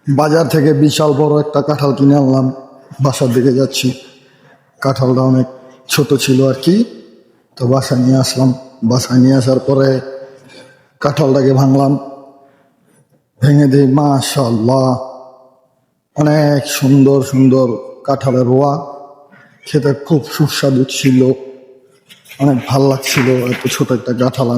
বাজার থেকে বিশাল বড় একটা কাঁঠাল কিনে আনলাম, বাসার দিকে যাচ্ছি। কাঁঠালটা অনেক ছোট ছিল আর কি, তো বাসায় নিয়ে আসলাম। বাসায় নিয়ে আসার পরে কাঁঠালটাকে ভাঙলাম, ভেঙে দিই মাশাআল্লাহ অনেক সুন্দর সুন্দর কাঁঠালের রোয়া, খেতে খুব সুস্বাদু ছিল, অনেক ভাল লাগছিল এত ছোট একটা কাঁঠাল।